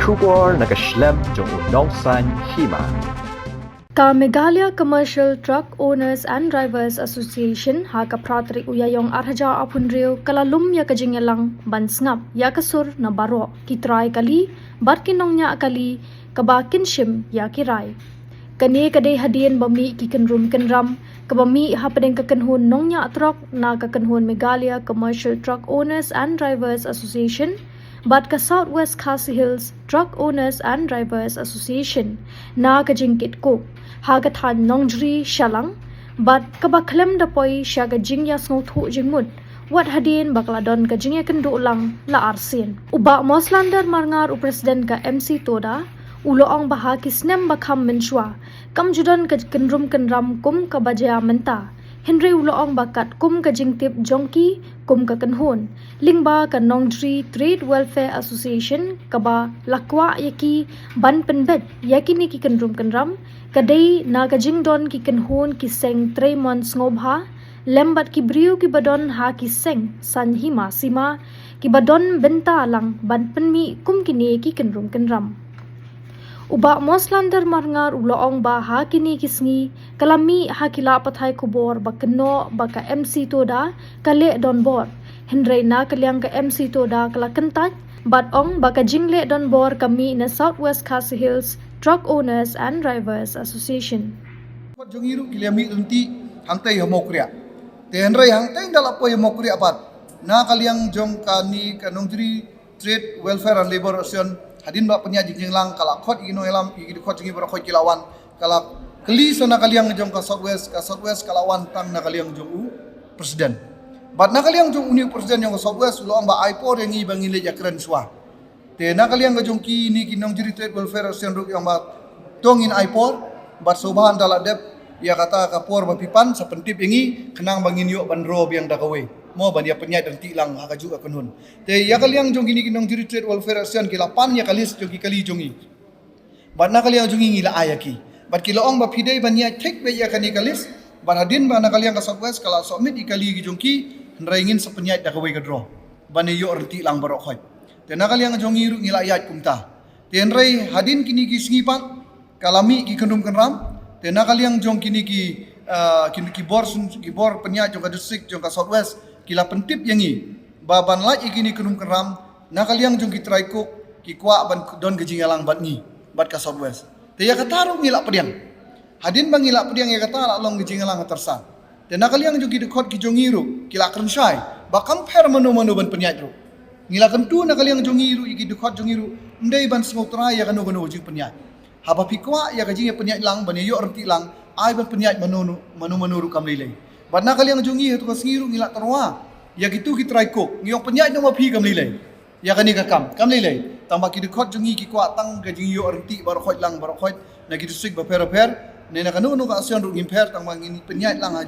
Shubor nakaslem jong unongsan hima. Ka Meghalaya Commercial Truck Owners and Drivers Association ha ka pratri uyayong arhaja apunreu kalalum ya kajingelang bansngap ya kasur na baro kitrai kali barkinongnya kali kabakinshim ya kirai kani kadai hadien bami kikenrum kenram kabami hapadeng kakenhun nongnya truck na kakenhun Meghalaya Commercial Truck Owners and Drivers Association Bat ka Southwest Khasi Hills Truck Owners and Drivers Association na kajingkit ko hagathan nongjri shalang bat kabakhlem dapoi shaga jingya snothu jingmut wat hadin bakladon ka jingya kendo lang la arsin uba moslander marngar upresiden ka MC Toda uloong baha kisnem bakham menshwa kamjudan ka kenrum kenram kum ka bajaya menta Henry uloong bakat kum ka jingtip jongki kum ka kanhon lingba ka nongjri Trade Welfare Association kaba lakwa yaki ban penbet yaki ni ki kenrum kenram kadai na ka jingdon ki kanhon ki seng 3 months ngobha lembat ki briu ki badon ha ki seng san hima sima ki badon benta lang ban penmi kum kini ki kenrum kenram Uba moslander marngar uloong ba hakini kisngi kalami hakila pathai kubor bakeno baka MC Toda kale don bor Henry na kalyang ka MC Toda kala kentat bat ong baka jingle don bor kami na Southwest Khasi Hills Truck Owners and Drivers Association Jongiru kiliami unti hangtai homokria te Henry hangtai dalapo homokria pat na kalyang jong kani kanongri Trade Welfare and Labor Association hadin ba penya jingjing lang kala khot ino elam igi khot jingi bro khot kilawan kala keli sona kaliang jong ka Southwest kalawan tang na kaliang jong u presiden bat na kaliang jong uni presiden yang Southwest lo amba iPod yang i bangile jakran swa te na kaliang jong ki ni kinong jiri Trade Welfare Association ruk yang ba tongin iPod bat sobahan dala dep ya kata kapor ba pipan sa pentip ingi kenang bangin yo bandro biang dakawe mo bania penyai dan tilang akaju akunun te ya kaliang jong gini kinong jiri Trade Welfare Association kilapan ya kalis jogi kali jongi bat na kaliang jongi ngila ayaki bat kiloong ba pidai bania tek be ya kani kalis bat hadin ba na kaliang ka Southwest kala submit ikali gi jongki nraingin sa penyai da kawe kadro bani yo rti lang barok khoi te na kaliang jongi ru ngila ayat kumta te nrai hadin kini gi singipat kalami gi kendum kenram te na kaliang jong kini ki bor penyai jong ka district jong ka Southwest kila pentip yangi baban laj ikini kenum keram na kaliang jong kitrai ko ki kwa ban don gejingalang bat ni bat ka Southwest te ya kataru ngila pediang hadin bang ngila pediang ya kata la long gejingalang tersa te na kaliang jong kidekot ki jongiru kila krensyai ba compare mano ban penyat ru ngila kentu na kaliang jongiru iki dekot jongiru ndai ban smotra ya kanu jing penyat haba pikwa ya gejing penyat lang ban yo erti lang ai ban penyat mano ru kamlilai Bat na kaliang jongi tu kasingiru ngila terwa. Ya gitu kitrai ko. Ngiyong penyai no mapi kam lilai. Ya kani kakam lilai. Tambah ki dekot jongi ki kwa tang gajing yo erti barokhoit lang barokhoit na ki district ba per ne na kanu no ka asion ru ngimper tambah ngini penyai lang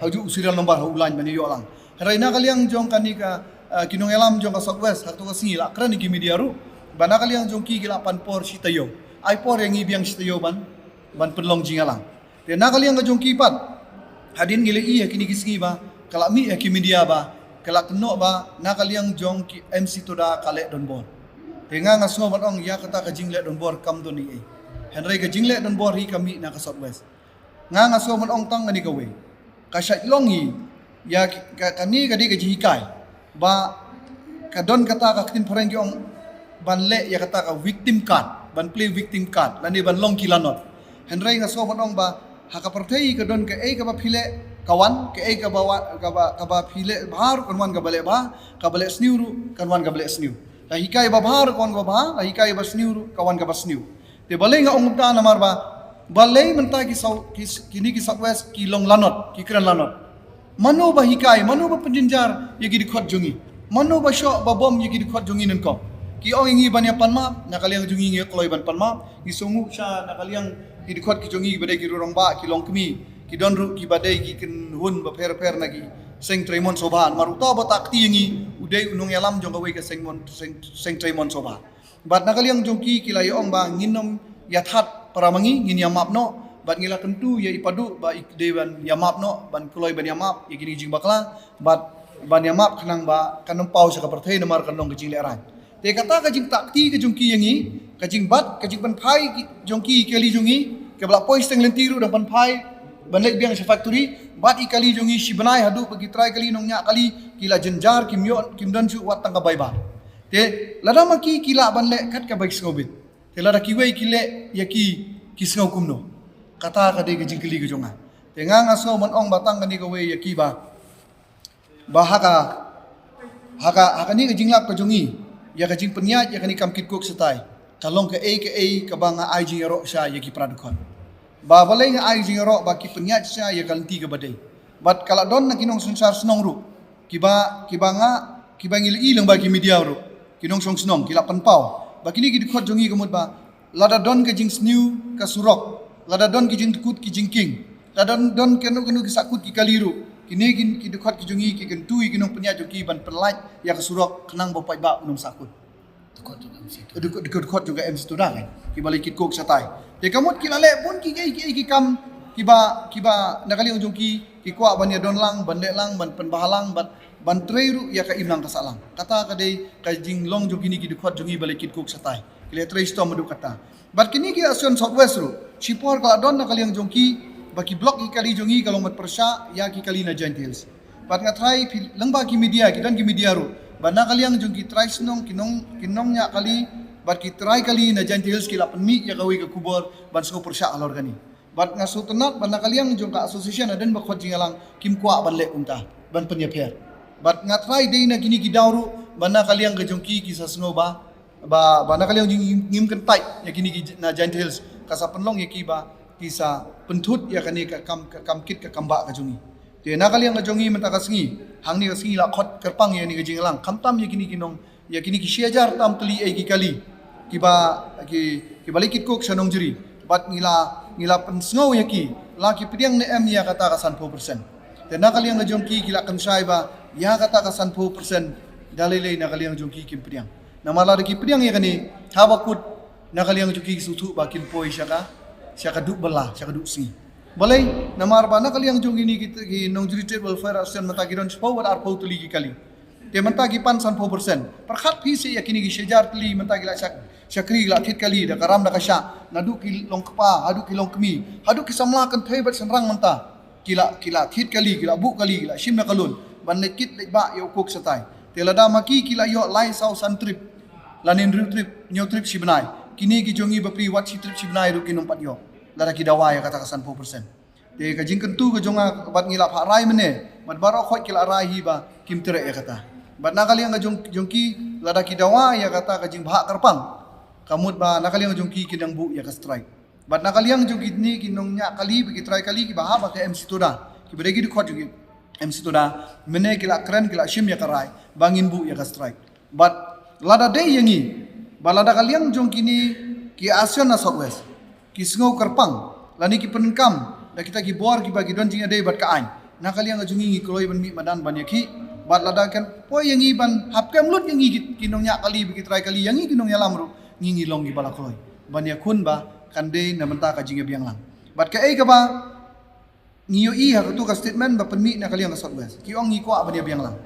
haju usiral nomor ulan bani yo lang. Harai na kaliang jong kani ka kinong elam jong ka Southwest hakto ka singila kran ki media ru. Bana kaliang jong ki gila pan por sitayo. Ai por yang ibiang sitayo ban penlong jingalang. Dia nak kalian ngajong kipat hadin ngile iya kini kisngi ba kala mi ki media ba kala keno ba nak kalian jong ki MC Toda kale don bor tenga ngaso batong ya kata ka jingle don bor kam don ni Henry ka jingle don bor hi kami na ka Southwest ngaso batong tang ngani gawe ka syai longi ya kani kadi ka jihikai ba ka don kata ka tin pareng yong banle ya kata ka victim card ban play victim card lani ban long kilanot Henry ngaso batong ba hakapertei ka don ka ka ba phile kawan ka ka ba phile bahar kanwan ka bale sniuru kanwan ka bale sniu la hikai ba bahar kon ka ba la hikai ba sniuru kawan ka ba sniu te bale nga ongta namar ba bale menta ki kini ki Southwest ki long lanot ki kran lanot mano ba hikai mano ba penjinjar yagi di khot jungi mano ba sho ba bom yagi di khot jungi nen ko ki ong ingi banya panma na kaliang jungi ngi kloi ban panma ki sungu sha na kaliang ki dikot ki jongi badai ki rorong ba ki long kemi ki don ru ki badai ki ken hun ba per nagi seng tremon soban maruta ba takti ngi udai unung yalam jong gawe ka seng tremon soba bat nakaliang jongki ki lai ong ba nginom yathat paramangi ngin yamap no bat ngila kentu ya ipadu ba dewan yamap no ban kuloi ban yamap ya kini jing bakla bat ban yamap kanang ba kanong pau sa kapertay namar kanong gijing leran Te kata kajing takti ke jongki yang ni, kajing bat, kajing panpai jongki kali jongi, ke belak poin seteng lentiru dan panpai bandek biang sa factory, bat ikali jongi si benai hadu bagi try kali nong nyak kali kila jenjar kim dan su wat tangga baiba. Te lada maki kila bandek kat ka baik ngobit. Te lada kiwei kile yaki kisngau kumno. Kata kade kajing kali ke jonga. Te ngang aso man ong batang kani ka wei yaki ba. Haka ni kajing lak ka jongi. Ya kajing peniat ya kani kam kit kok setai. Kalong ke ka banga ai jing ro sya ya ki pradukon. Ba balai nga ai jing ro ba ki peniat sya ya kalenti ke badai. Bat kala don na kinong sunsar senong ru. Kiba ngili ilang bagi media ru. Kinong song senong kila panpau. Ba kini ki dikot jongi kemut ba. Lada don kajing sniu ka surok. Lada don kajing tukut ki jingking. Lada don kenu ki sakut ki kaliru. Kini ki dikot ki jongi ki kentui kinong peniat joki ban pelait ya ka surok kenang bapai ba unum sakut. Dekot juga MC tu dah kan. Kiba likit kok satai. Te kamut kila le pun ki kam kiba nakali ujung ki kwa ban ya don lang ban le lang ban penbahalang ban treiru ya ka imlang ka salang. Kata kadai kajing long jong kini ki dekot jongi balikit kok satai. Kile trei sto madu kata. Bat kini ki asion southwest ru. Sipor kala don nakali yang jong ki baki blok ki kali jongi kalau mat persya ya ki kali na gentils. Bat ngatrai lengba ki media ki dan ki media ru. Bana kali yang jongki try senong kinong nya kali bat ki try kali na gentils kila penmi ya kawi ke kubur ban sko persya alor gani bat ngasu tenat bana kali yang jongka association aden bakhot jingalang kim kwa ban le unta ban penyepiar bat ngatrai dei na kini ki dauru bana kali yang ke jongki kisah sengo ba bana kali yang ngim kentai ya kini ki na gentils kasa penlong ya ki ba kisah pentut ya kani ka kam kit ka kamba ka jongi te na kali yang jongi menta kasengi hang ni kasengi la khot kerpang ya ni gajing lang kamtam ya kini kinong ya kini ki siajar tam teli ai ki kali ki balikit kok sanong jeri bat ngila pensngau ya ki la ki pediang ne em ya kata ka 100%. Te na kali yang jongi kila kan sai ba ya kata ka 100% dalile na kali yang jongi kim pediang na mala ki pediang ya kani habakut na kali yang jongi sutu ba kim poi syaka duk belah syaka duk singi. Balai namar bana kali yang jong ini kita ki nong juri trade welfare asen mata ki don spau ar pau tuli ki kali. Te mata ki pan 100%. Perkhat pi se yakini ki sejar tuli mata ki la syakri la tit kali da karam da kasya. Nadu ki long kepa, adu ki long kemi. Adu ki samla kan thai bat senrang manta. Kila tit kali, kila bu kali, kila shim na kalun. Ban lekit lek ba yo kok satai. Te lada maki kila yo lai sau san trip. Lanin trip, nyo trip sibnai. Kini ki jongi bapri wat si trip sibnai ru ki nompat yo. Lara ki dawa ya kata kasan 100%. Te kajing kentu ke jonga bat ngilap hak rai mene. Bat baro khot kila rai hiba kim tere ya kata. Bat nakali yang jongki lara ki dawa ya kata kajing bahak kerpang. Kamut ba nakali yang jongki kidang bu ya ka strike. Bat nakali yang jongki ni kinong nya kali bagi try kali ki bahak ba ke MC Toda. Ki bedegi di khot jongki MC Toda mene kila keren kila shim ya ka rai bangin bu ya ka strike. Bat lada day yangi. Balada kali yang jongki ni ki asion na southwest. Kisngau kerpang lani ki penkam da kita ki bor ki bagi don jing ade bat ka ain na kali yang ajungi kloi ban mi madan ban yaki bat lada kan poi yang ban hapkem lut yang kinong nya kali bagi try kali yang kinong ya lamru ngingi long ki bala kloi ban yakun ba kande na menta ka jing biang lang bat ka ka ba ngiyo ha tu ka statement ba penmi na kali yang southwest ki ong ngi kwa ban ya biang lang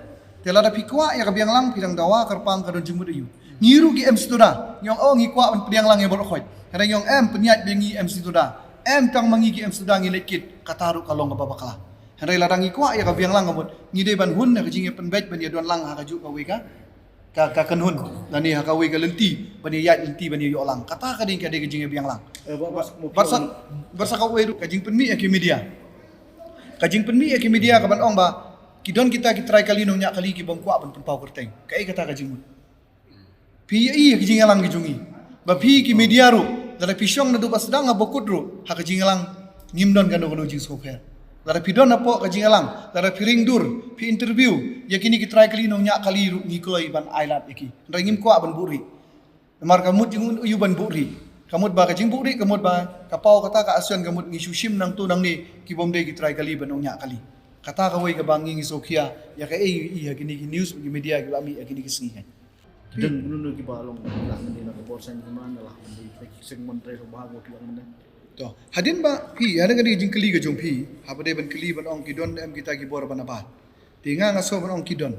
te lada pi kwa ya ka biang lang pidang dawa kerpang ka don jimud ayu ngiru ki MC Toda nyong ngi kwa ban biang lang ya bor khoi kada yung peniat bengi MC Toda tang mangi ki MC Toda ngilekit kataru kalong ka babakala henry ladang ikwa ya ka biang lang gamot ngide ban hun na kajing penbet ban ya don lang ha kaju ka we ka kanhun lani ha ka we ka lenti ban ya lenti ban yo lang kata kading kade kajing biang lang barsa ka we kajing penmi ya ki media ka ban ong ba ki don kita ki try kali nya kali ki bangkwa ban penpau kerteng kai kata kajing pi kajing lang ki jungi bapi ki media ru dara pisong na du basdang abokut ru ha ka jingalang ngimdon kan no jing sokher dara pidon na po ka jingalang dara piring dur pi interview yakini ki try kali no nya kali ru ngikoi ban ailat iki rangim ko ban buri mar kamut jing uyu ban buri kamut ba ka jing buri kamut ba kapau kata ka asion kamut ngisushim nang tu nang ni ki bomde ki try kali ban no nya kali kata ka wei ka bangi ngisokia ya ka kini ki news ki media ki ami kini ki singi dan menurut kita balong lah menina ke porsen kemana lah di segmen tre bahag wakil mana to hadin ba pi ada kali jing keli ke jong pi habade ban keli ban ong kidon em kita ki bor ban apa tinga ngaso ban ong kidon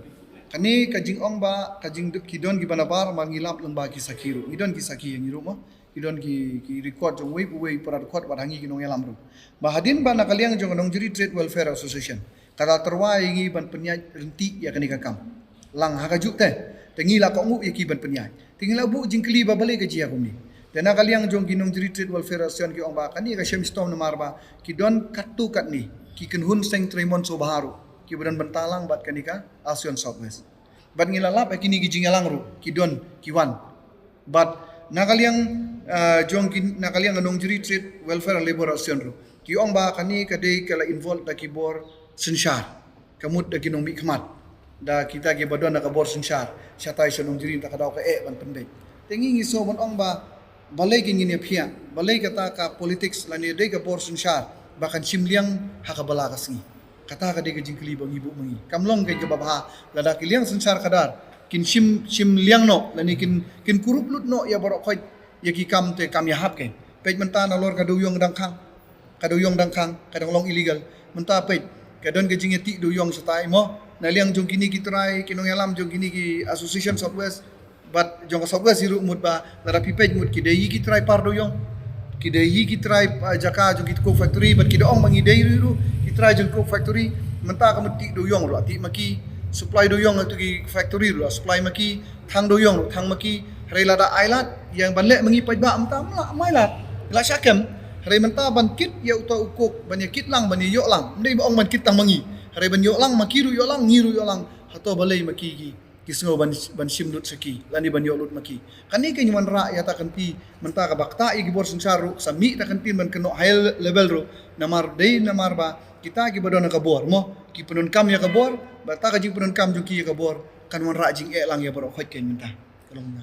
Kani kajing ong ba kajing kidon gi banabar mangilap lembah kisakiru. Idon kisaki yang iru mo. Idon ki record jong wei para record wadangi ki nong yalam ru. Bahadin ba nakaliang jong nong juri Trade Welfare Association. Kata terwai ngi ban penyai renti ya kani kakam. Lang hakajuk teh. Tengi la kongu ya ki ban penyai. Tengi la bu jingkeli ba balik gaji aku ni. Dan nakaliang jong ki nong juri Trade Welfare Association ki ong ba kani ka shem stom namar ba kidon katu kat ni. Ki kenhun seng Tremon so baharu. Ki badan bentalang bat kanika ASEAN Southwest. Bat ngilalap kini gijingalang ru kidon kiwan. Bat nakaliang jong nakaliang anong juri Trade Welfare and Labor Association ru. Ki ong ba kani kadai kala involved da kibor sensyar. Kamut da kinong mikmat. Da kita ki badon da kabor sensyar. Syatai sanong juri ta kadau ka ban pendek. Tengi ngiso ban ong ba balai kini ne phia. Balai kata ka politics lani dai ka bor sensyar. Bahkan simliang hakabala kasngi. Kata ka de gajing keli bang ibu mengi kamlong ke babaha lada kiliang sensar kadar kin sim liang no lani kin kurup lut no ya borok khoi ya ki kam te kam ya hap ke pej menta na lor kaduyong dangkang kadang long illegal menta pej kadon gajing ti duyong setai mo na liang jong kini kitrai kinong yalam jong kini ki Association Southwest but jong Southwest iru mut ba lada pipej mut ki deyi kitrai par duyong ki deyi kitrai jaka jong kitko factory but ki doong mangi deyi ru kitrai jeng cook factory menta ka mati doyong ro ati maki supply doyong tu ki factory ro supply maki thang doyong ro thang maki rela da ailat yang banlek mengi pajba menta mailat la syakam re menta ban kit ya uta ukuk ban kit lang ban yok lang ndai ba ong ban kit tang mangi re ban yok lang maki ru yok lang ngiru yok lang hato balai maki ki sngo ban simdut saki lani ban yok lut maki kani ke nyuman ra ya ta kanti menta ka bakta i gibor sensaru sami ta kanti ban keno high level ro namar dei namar ba kita ki badon kabor mo ki penun kam ya kabor bata ka jing penun kam jung ki ya kabor kan wan ra jing lang ya baro khoi ken minta tolong na